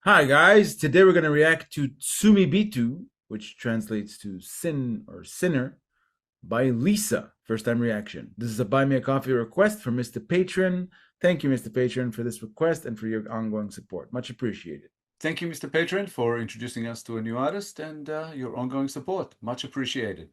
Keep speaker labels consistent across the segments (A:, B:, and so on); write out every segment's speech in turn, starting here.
A: Hi guys, today we're going to react to TSUMIBITO, which translates to sin or sinner, by LiSA. First time reaction. This is a Buy Me a Coffee request from Mr. Patron. Thank you, Mr. Patron, for this request and for your ongoing support. Much appreciated.
B: Thank you, Mr. Patron, for introducing us to a new artist and your ongoing support. Much appreciated.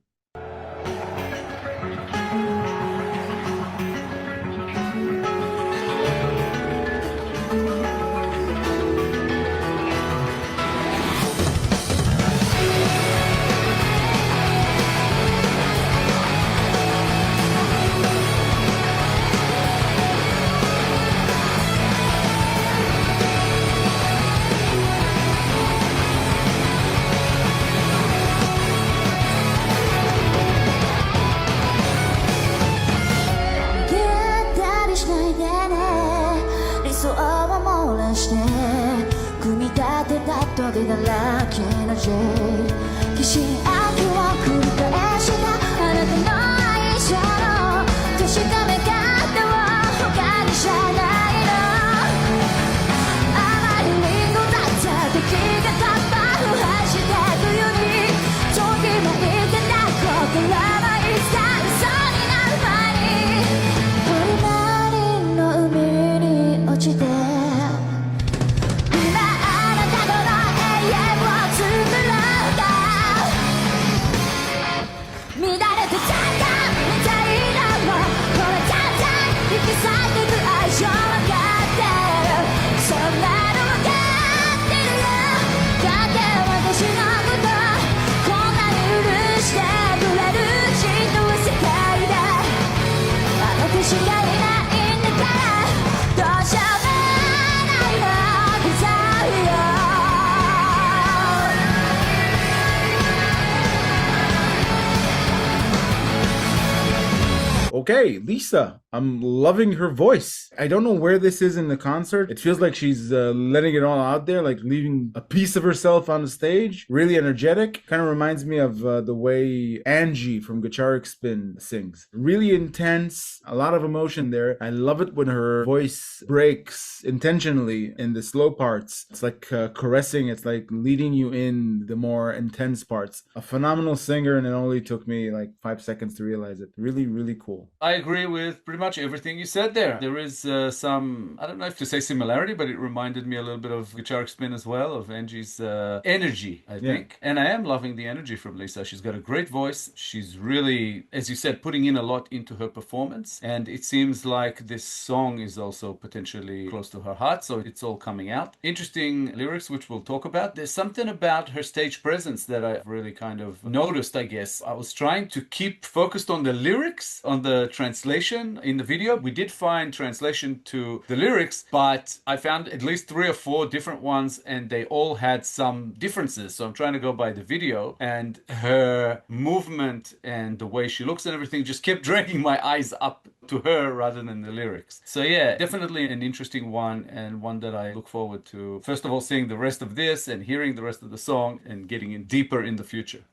A: Okay, LiSA, I'm loving her voice. I don't know where this is in the concert. It feels like she's letting it all out there, like leaving a piece of herself on the stage. Really energetic. Kind of reminds me of the way Angie from Guitar Spin sings. Really intense, a lot of emotion there. I love it when her voice breaks intentionally in the slow parts. It's like caressing, it's like leading you in the more intense parts. A phenomenal singer, and it only took me like 5 seconds to realize it. Really, really cool.
B: I agree with pretty much everything you said there. There is some, I don't know if to say similarity, but it reminded me a little bit of Guitar Spin as well, of Angie's energy, I think. And I am loving the energy from LiSA. She's got a great voice. She's really, as you said, putting in a lot into her performance. And it seems like this song is also potentially close to her heart, so it's all coming out. Interesting lyrics, which we'll talk about. There's something about her stage presence that I've really kind of noticed, I guess. I was trying to keep focused on the lyrics, on the translation in the video. We did find translation to the lyrics, but I found at least 3 or 4 different ones and they all had some differences. So I'm trying to go by the video, and her movement and the way she looks and everything just kept dragging my eyes up to her rather than the lyrics. So yeah, definitely an interesting one, and one that I look forward to, first of all, seeing the rest of this and hearing the rest of the song and getting in deeper in the future.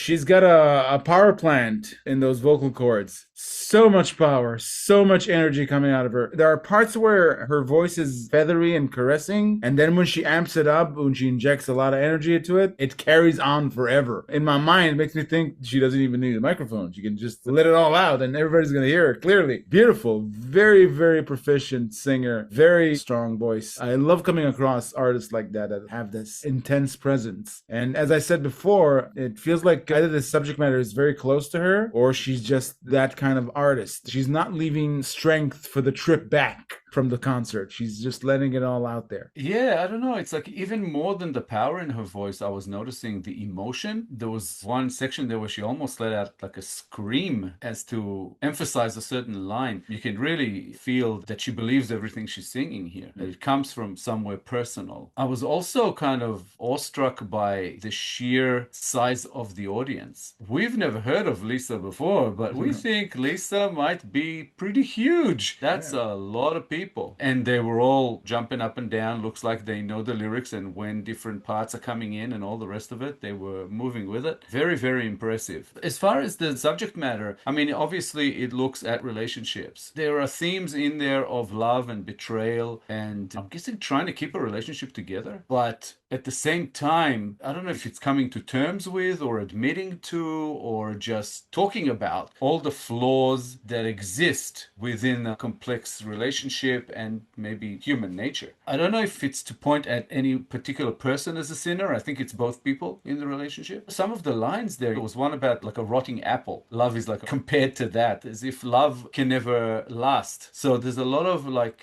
A: She's got a power plant in those vocal cords. So much power, so much energy coming out of her. There are parts where her voice is feathery and caressing, and then when she amps it up, when she injects a lot of energy into it, it carries on forever. In my mind, it makes me think she doesn't even need a microphone. She can just let it all out and everybody's gonna hear it clearly. Beautiful, very, very proficient singer, very strong voice. I love coming across artists like that have this intense presence. And as I said before, it feels like either the subject matter is very close to her or she's just that kind of artist. She's not leaving strength for the trip back from the concert. She's just letting it all out there.
B: Yeah, I don't know. It's like even more than the power in her voice, I was noticing the emotion. There was one section there where she almost let out like a scream as to emphasize a certain line. You can really feel that she believes everything she's singing here, that it comes from somewhere personal. I was also kind of awestruck by the sheer size of the audience. We've never heard of LiSA before, but we think LiSA might be pretty huge. That's a lot of people. And they were all jumping up and down. Looks like they know the lyrics and when different parts are coming in and all the rest of it. They were moving with it. Very, very impressive. As far as the subject matter, I mean, obviously it looks at relationships. There are themes in there of love and betrayal and I'm guessing trying to keep a relationship together. But at the same time, I don't know if it's coming to terms with or admitting to or just talking about all the flaws that exist within a complex relationship and maybe human nature. I don't know if it's to point at any particular person as a sinner. I think it's both people in the relationship. Some of the lines there, was one about like a rotting apple. Love is like compared to that, as if love can never last. So there's a lot of like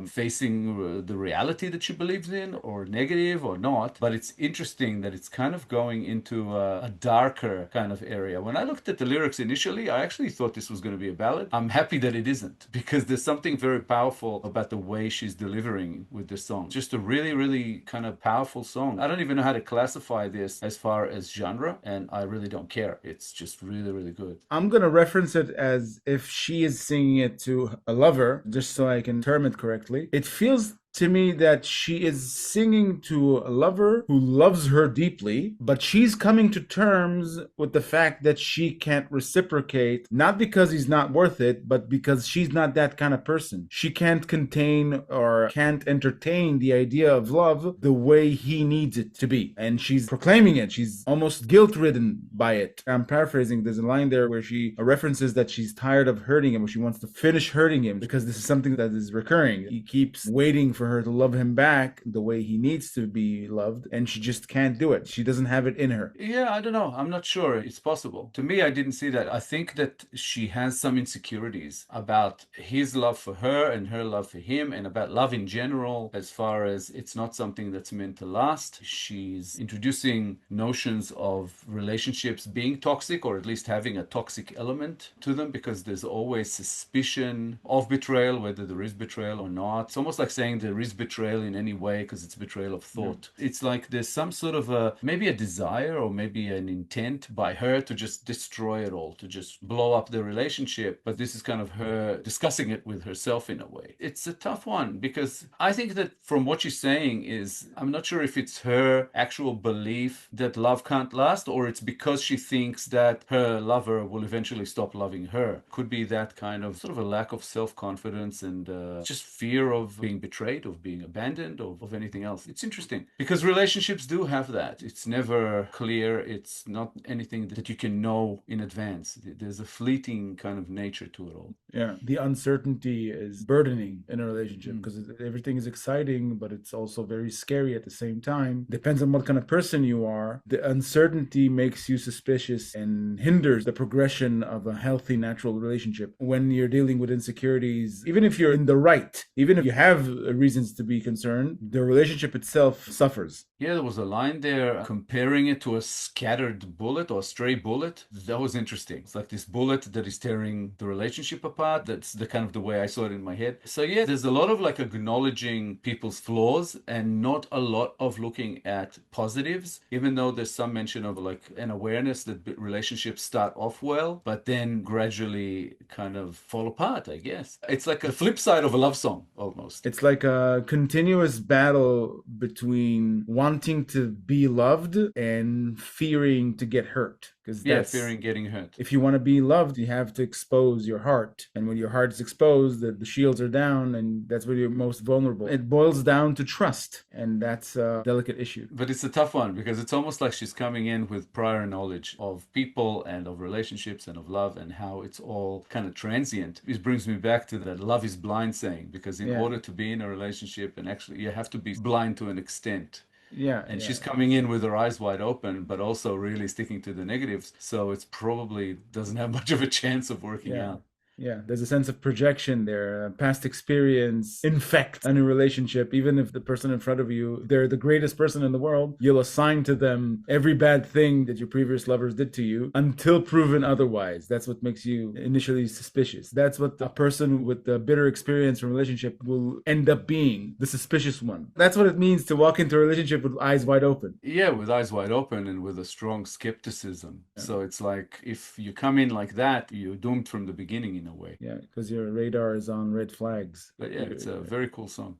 B: facing the reality that she believes in or negative or not. But it's interesting that it's kind of going into a darker kind of area. When I looked at the lyrics initially, I actually thought this was going to be a ballad. I'm happy that it isn't because there's something very powerful about the way she's delivering with this song. Just a really, really kind of powerful song. I don't even know how to classify this as far as genre, and I really don't care. It's just really, really good.
A: I'm gonna reference it as if she is singing it to a lover, just so I can term it correctly. It feels to me that she is singing to a lover who loves her deeply, but she's coming to terms with the fact that she can't reciprocate, not because he's not worth it, but because she's not that kind of person. She can't contain or can't entertain the idea of love the way he needs it to be. And she's proclaiming it. She's almost guilt-ridden by it. I'm paraphrasing. There's a line there where she references that she's tired of hurting him, or she wants to finish hurting him because this is something that is recurring. He keeps waiting for her to love him back the way he needs to be loved, and she just can't do it. She doesn't have it in her.
B: Yeah, I don't know. I'm not sure it's possible. To me, I didn't see that. I think that she has some insecurities about his love for her and her love for him, and about love in general, as far as it's not something that's meant to last. She's introducing notions of relationships being toxic, or at least having a toxic element to them, because there's always suspicion of betrayal, whether there is betrayal or not. It's almost like saying there is betrayal in any way because it's betrayal of thought. It's like there's some sort of maybe a desire or maybe an intent by her to just destroy it all, to just blow up the relationship. But this is kind of her discussing it with herself in a way. It's a tough one because I think that from what she's saying is, I'm not sure if it's her actual belief that love can't last, or it's because she thinks that her lover will eventually stop loving her. Could be that kind of sort of a lack of self-confidence and just fear of being betrayed, of being abandoned, or of anything else. It's interesting because relationships do have that. It's never clear. It's not anything that you can know in advance. There's a fleeting kind of nature to it all.
A: Yeah, the uncertainty is burdening in a relationship because everything is exciting, but it's also very scary at the same time. Depends on what kind of person you are. The uncertainty makes you suspicious and hinders the progression of a healthy, natural relationship. When you're dealing with insecurities, even if you're in the right, even if you have reasons to be concerned, the relationship itself suffers.
B: Yeah, there was a line there comparing it to a scattered bullet or a stray bullet. That was interesting. It's like this bullet that is tearing the relationship apart. That's the kind of the way I saw it in my head. So yeah, there's a lot of like acknowledging people's flaws and not a lot of looking at positives, even though there's some mention of like an awareness that relationships start off well, but then gradually kind of fall apart, I guess. It's like a flip side of a love song almost.
A: It's like a continuous battle between wanting to be loved and fearing to get hurt. because
B: Yeah,
A: that's
B: fearing getting hurt.
A: if you want to be loved, you have to expose your heart. And when your heart is exposed, the shields are down, and that's where you're most vulnerable. It boils down to trust, and that's a delicate issue.
B: But it's a tough one because it's almost like she's coming in with prior knowledge of people and of relationships and of love and how it's all kind of transient. It brings me back to that love is blind saying, because in order to be in a relationship, and actually you have to be blind to an extent. And she's coming in with her eyes wide open, but also really sticking to the negatives. So it's probably doesn't have much of a chance of working out.
A: Yeah, there's a sense of projection there. Past experience infects any relationship. Even if the person in front of you, they're the greatest person in the world, you'll assign to them every bad thing that your previous lovers did to you until proven otherwise. That's what makes you initially suspicious. That's what a person with a bitter experience from a relationship will end up being, the suspicious one. That's what it means to walk into a relationship with eyes wide open.
B: Yeah, with eyes wide open and with a strong skepticism. So it's like if you come in like that, you're doomed from the beginning in a way.
A: Yeah, because your radar is on red flags.
B: But yeah, it's a very cool song.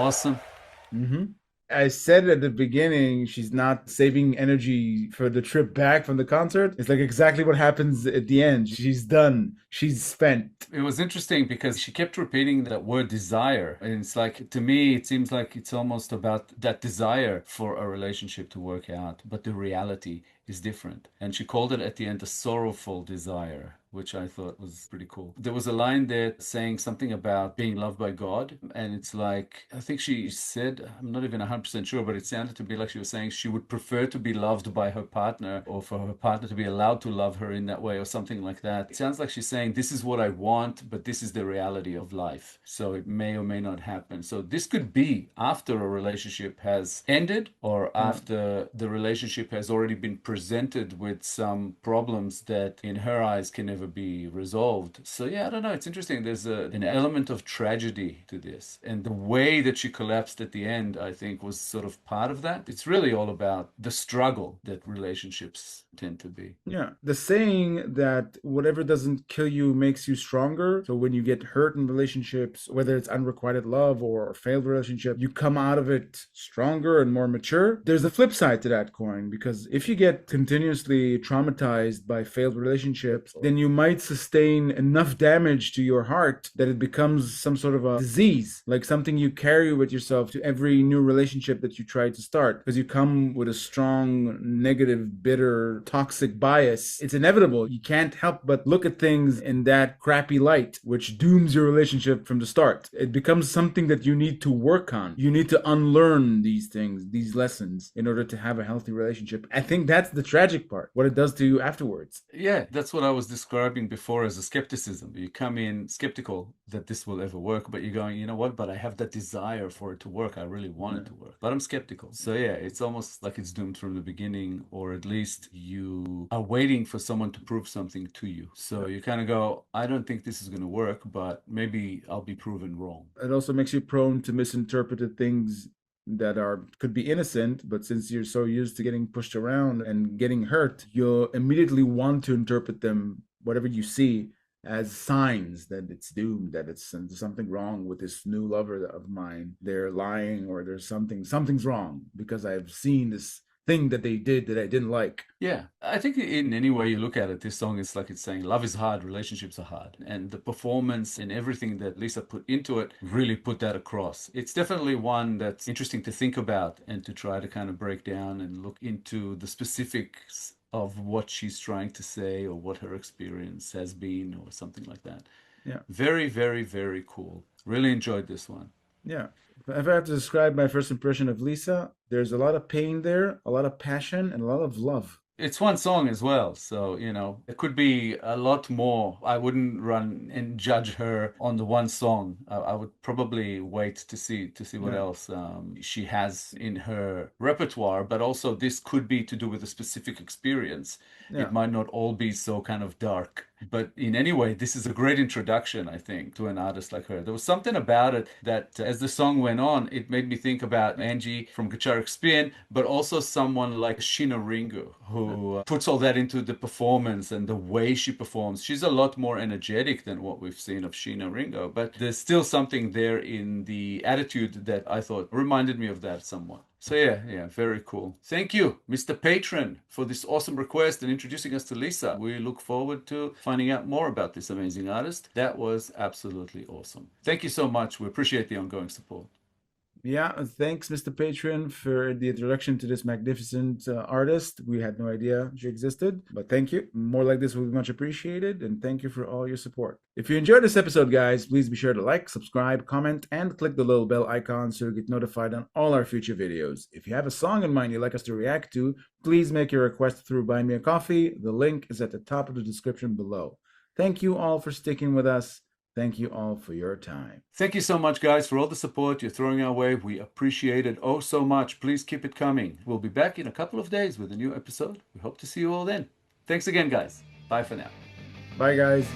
B: Awesome.
A: I said at the beginning, she's not saving energy for the trip back from the concert. It's like exactly what happens at the end. She's done. She's spent.
B: It was interesting because she kept repeating that word desire. And it's like, to me, it seems like it's almost about that desire for a relationship to work out. But the reality is different. And she called it at the end a sorrowful desire, which I thought was pretty cool. There was a line there saying something about being loved by God. And it's like, I think she said, I'm not even 100% sure, but it sounded to be like she was saying she would prefer to be loved by her partner, or for her partner to be allowed to love her in that way, or something like that. It sounds like she's saying, this is what I want, but this is the reality of life. So it may or may not happen. So this could be after a relationship has ended, or after the relationship has already been presented with some problems that in her eyes can never be resolved. So yeah, I don't know. It's interesting. There's an element of tragedy to this. And the way that she collapsed at the end, I think, was sort of part of that. It's really all about the struggle that relationships tend to be.
A: Yeah. The saying that whatever doesn't kill you makes you stronger. So when you get hurt in relationships, whether it's unrequited love or a failed relationship, you come out of it stronger and more mature. There's a flip side to that coin, because if you get continuously traumatized by failed relationships, then you might sustain enough damage to your heart that it becomes some sort of a disease, like something you carry with yourself to every new relationship that you try to start, because you come with a strong, negative, bitter, toxic bias. It's inevitable. You can't help but look at things in that crappy light, which dooms your relationship from the start. It becomes something that you need to work on. You need to unlearn these things, these lessons, in order to have a healthy relationship. I think that's the tragic part, what it does to you afterwards.
B: Yeah, that's what I was describing before as a skepticism. You come in skeptical that this will ever work, but you're going, you know what, but I have that desire for it to work. I really want it to work, but I'm skeptical. So yeah, it's almost like it's doomed from the beginning, or at least you are waiting for someone to prove something to you. So you kind of go, I don't think this is going to work, but maybe I'll be proven wrong.
A: It also makes you prone to misinterpreted things that are could be innocent, but since you're so used to getting pushed around and getting hurt, you'll immediately want to interpret them, whatever you see, as signs that it's doomed, that it's something wrong with this new lover of mine. They're lying, or there's something's wrong because I've seen this thing that they did that I didn't like.
B: Yeah, I think in any way you look at it, this song is like it's saying love is hard, relationships are hard. And the performance and everything that LiSA put into it really put that across. It's definitely one that's interesting to think about and to try to kind of break down and look into the specifics of what she's trying to say or what her experience has been or something like that.
A: Yeah.
B: Very, very, very cool. Really enjoyed this one.
A: Yeah. If I have to describe my first impression of LiSA, there's a lot of pain there, a lot of passion, and a lot of love.
B: It's one song as well, so it could be a lot more. I wouldn't run and judge her on the one song. I would probably wait to see what
A: Yeah.
B: else she has in her repertoire. But also, this could be to do with a specific experience.
A: Yeah.
B: It might not all be so kind of dark. But in any way, this is a great introduction, I think, to an artist like her. There was something about it that, as the song went on, it made me think about Angie from Guitar Spin, but also someone like Sheena Ringo, who puts all that into the performance and the way she performs. She's a lot more energetic than what we've seen of Sheena Ringo, but there's still something there in the attitude that I thought reminded me of that somewhat. So yeah, very cool. Thank you, Mr. Patron, for this awesome request and introducing us to LiSA. We look forward to finding out more about this amazing artist. That was absolutely awesome. Thank you so much. We appreciate the ongoing support.
A: Yeah, thanks, Mr. Patron, for the introduction to this magnificent artist. We had no idea she existed, but thank you. More like this would be much appreciated, and thank you for all your support. If you enjoyed this episode, guys, please be sure to like, subscribe, comment, and click the little bell icon so you get notified on all our future videos. If you have a song in mind you'd like us to react to, please make your request through BuyMeACoffee. The link is at the top of the description below. Thank you all for sticking with us. Thank you all for your time.
B: Thank you so much, guys, for all the support you're throwing our way. We appreciate it oh so much. Please keep it coming. We'll be back in a couple of days with a new episode. We hope to see you all then. Thanks again, guys. Bye for now.
A: Bye, guys.